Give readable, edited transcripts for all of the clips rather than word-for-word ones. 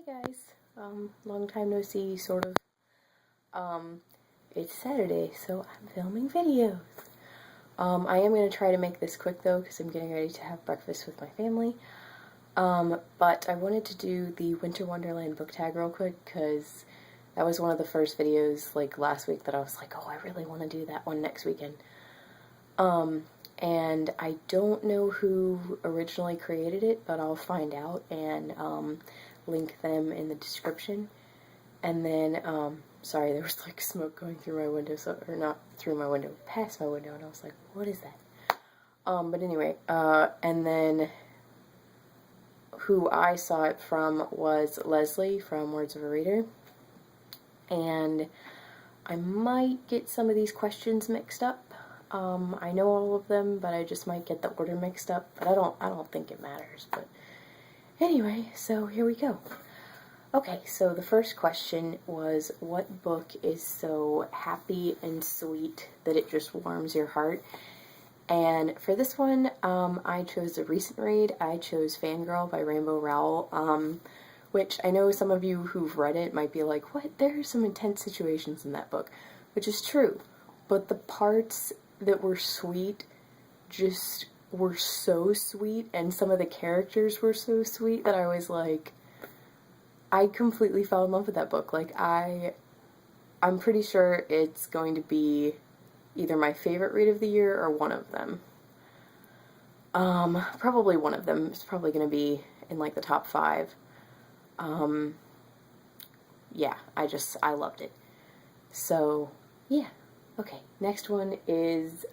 Hey guys, long time no see, sort of. It's Saturday, so I'm filming videos. I am going to try to make this quick though, because I'm getting ready to have breakfast with my family. But I wanted to do the Winter Wonderland book tag real quick, because that was one of the first videos, like, last week that I was like, oh, I really want to do that one next weekend. And I don't know who originally created it, but I'll find out and, link them in the description. And then, sorry, there was like smoke going through my window, so, or not through my window, past my window, and I was like, what is that? But anyway, and then who I saw it from was Leslie from Words of a Reader. And I might get some of these questions mixed up. I know all of them, but I just might get the order mixed up, but I don't think it matters, but anyway, so here we go. Okay, so the first question was, what book is so happy and sweet that it just warms your heart? And for this one, I chose a recent read. I chose Fangirl by Rainbow Rowell, which I know some of you who've read it might be like, what? There are some intense situations in that book, which is true, but the parts that were sweet just were so sweet, and some of the characters were so sweet that I was like, I completely fell in love with that book. Like, I'm pretty sure it's going to be either my favorite read of the year or one of them. Probably one of them. It's probably going to be in like the top 5. Yeah, I loved it. So, yeah. Okay, next one is,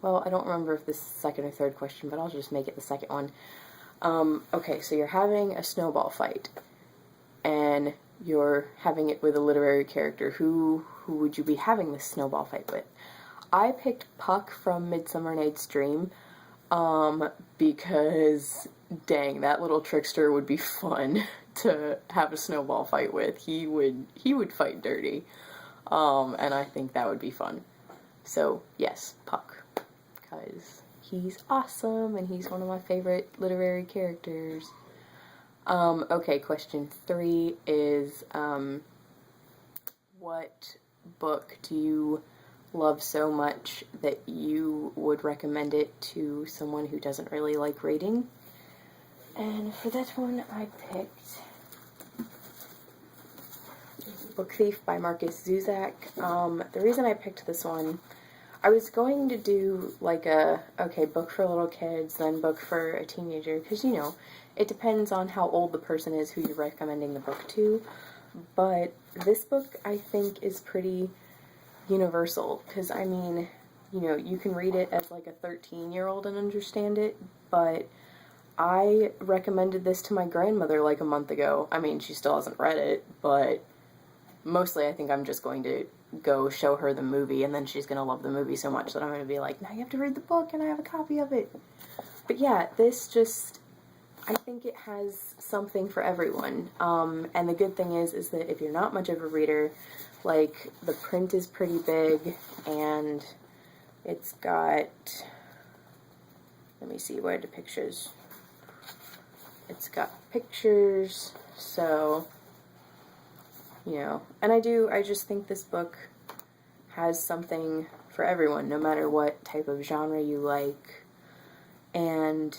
well, I don't remember if this is the second or third question, but I'll just make it the second one. Okay, so you're having a snowball fight, and you're having it with a literary character. Who would you be having this snowball fight with? I picked Puck from Midsummer Night's Dream, because, dang, that little trickster would be fun to have a snowball fight with. He would fight dirty. And I think that would be fun. So, yes, Puck. Because he's awesome, and he's one of my favorite literary characters. Okay, question 3 is, what book do you love so much that you would recommend it to someone who doesn't really like reading? And for that one, I picked Book Thief by Marcus Zuzak. The reason I picked this one, I was going to do like book for little kids, then book for a teenager, because, you know, it depends on how old the person is who you're recommending the book to, but this book, I think, is pretty universal, because, I mean, you know, you can read it as like a 13-year-old and understand it, but I recommended this to my grandmother like a month ago. I mean, she still hasn't read it, but mostly I think I'm just going to go show her the movie, and then she's going to love the movie so much that I'm going to be like, now you have to read the book, and I have a copy of it. But yeah, this just, I think it has something for everyone. And the good thing is that if you're not much of a reader, like, the print is pretty big, and it's got, let me see, where are the pictures? It's got pictures, so, you know, and I just think this book has something for everyone, no matter what type of genre you like, and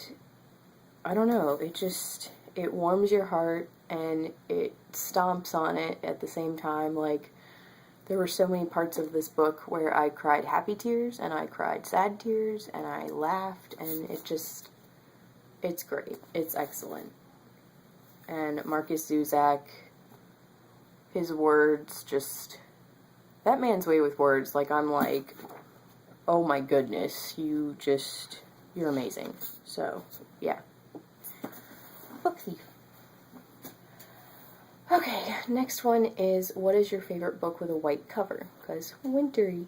I don't know, it warms your heart, and it stomps on it at the same time. Like, there were so many parts of this book where I cried happy tears, and I cried sad tears, and I laughed, and it's great. It's excellent. And Marcus Zuzak, his words just, that man's way with words, like, I'm like, oh my goodness, you're amazing. So, yeah. Book Thief. Okay, next one is, what is your favorite book with a white cover? Because wintry.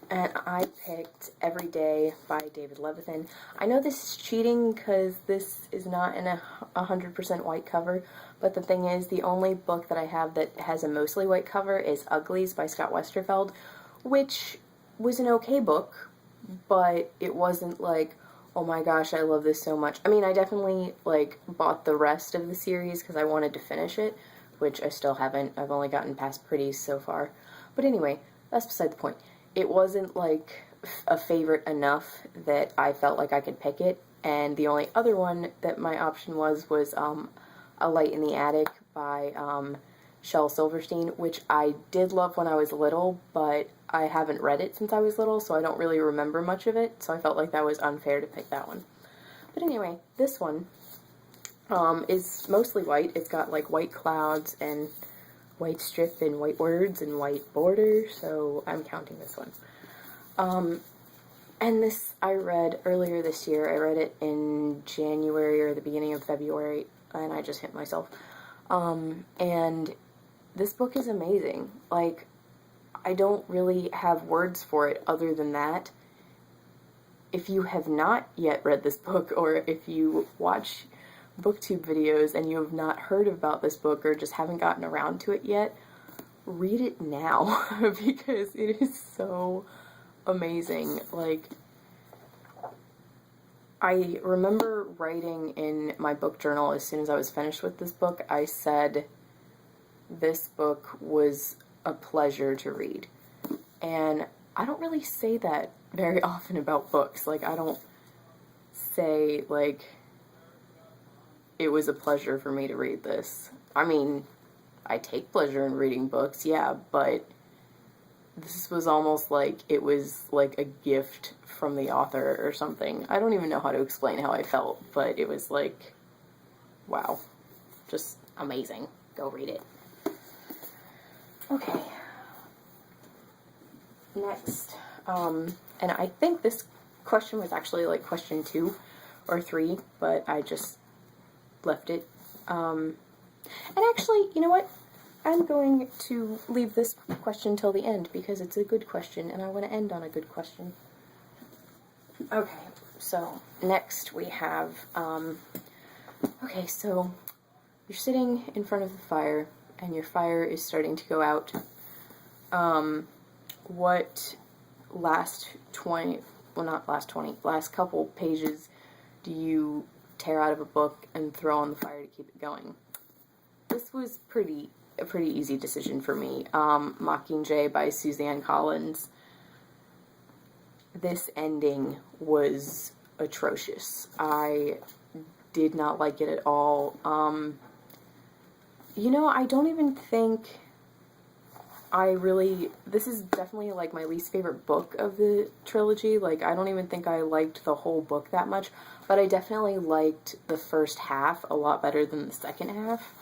And I picked Every Day by David Levithan. I know this is cheating because this is not in a 100% white cover, but the thing is, the only book that I have that has a mostly white cover is Uglies by Scott Westerfeld, which was an okay book, but it wasn't like, Oh my gosh, I love this so much. I mean, I definitely, like, bought the rest of the series because I wanted to finish it, which I still haven't. I've only gotten past Pretties so far. But anyway, that's beside the point. It wasn't, like, a favorite enough that I felt like I could pick it, and the only other one that my option was A Light in the Attic by Shel Silverstein, which I did love when I was little, but I haven't read it since I was little, so I don't really remember much of it, so I felt like that was unfair to pick that one. But anyway, this one is mostly white. It's got like white clouds and white strip and white words and white border, so I'm counting this one. And this I read earlier this year. I read it in January or the beginning of February, and I just hit myself. And this book is amazing. Like, I don't really have words for it other than that. If you have not yet read this book, or if you watch booktube videos and you have not heard about this book or just haven't gotten around to it yet, read it now because it is so amazing. Like, I remember writing in my book journal as soon as I was finished with this book, I said this book was a pleasure to read. And I don't really say that very often about books. Like, I don't say, like, it was a pleasure for me to read this. I mean, I take pleasure in reading books, yeah, but this was almost like it was like a gift from the author or something. I don't even know how to explain how I felt, but it was like, wow, just amazing. Go read it. Okay. Next, and I think this question was actually like question 2 or 3, but I just left it. And actually, you know what? I'm going to leave this question till the end because it's a good question and I want to end on a good question. Okay, so next we have, okay, so you're sitting in front of the fire and your fire is starting to go out. What last couple pages do you tear out of a book and throw on the fire to keep it going? This was a pretty easy decision for me. Mockingjay by Suzanne Collins. This ending was atrocious. I did not like it at all. You know, I don't even think this is definitely like my least favorite book of the trilogy. Like, I don't even think I liked the whole book that much, but I definitely liked the first half a lot better than the second half.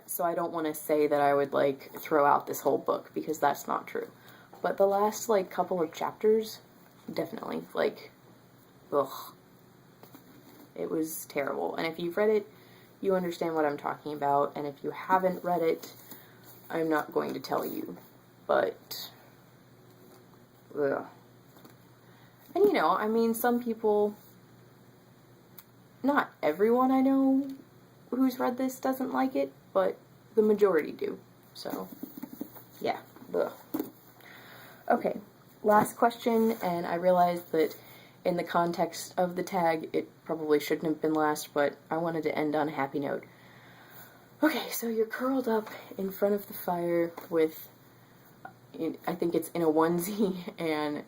So I don't want to say that I would, like, throw out this whole book, because that's not true. But the last, like, couple of chapters, definitely, like, ugh. It was terrible. And if you've read it, you understand what I'm talking about, and if you haven't read it, I'm not going to tell you. But, ugh. And, you know, I mean, some people, not everyone I know who's read this doesn't like it, but the majority do. So, yeah. Ugh. Okay, last question, and I realized that in the context of the tag, it probably shouldn't have been last, but I wanted to end on a happy note. Okay, so you're curled up in front of the fire with, I think it's in a onesie, and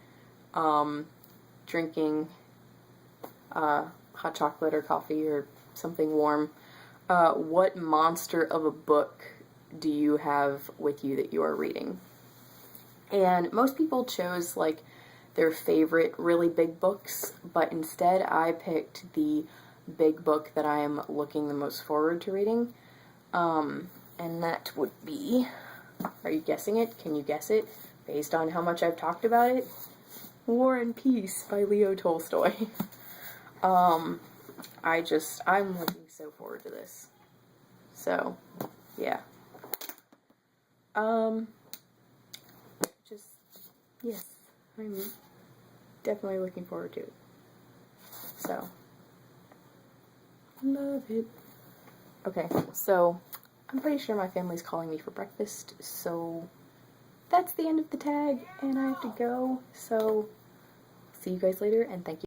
drinking hot chocolate or coffee or something warm. What monster of a book do you have with you that you are reading? And most people chose, like, their favorite really big books, but instead I picked the big book that I am looking the most forward to reading. And that would be, are you guessing it? Can you guess it? Based on how much I've talked about it? War and Peace by Leo Tolstoy. I'm looking so forward to this. So, yeah. Yes, I'm definitely looking forward to it. So, love it. Okay, so, I'm pretty sure my family's calling me for breakfast, so that's the end of the tag, and I have to go, so see you guys later, and thank you.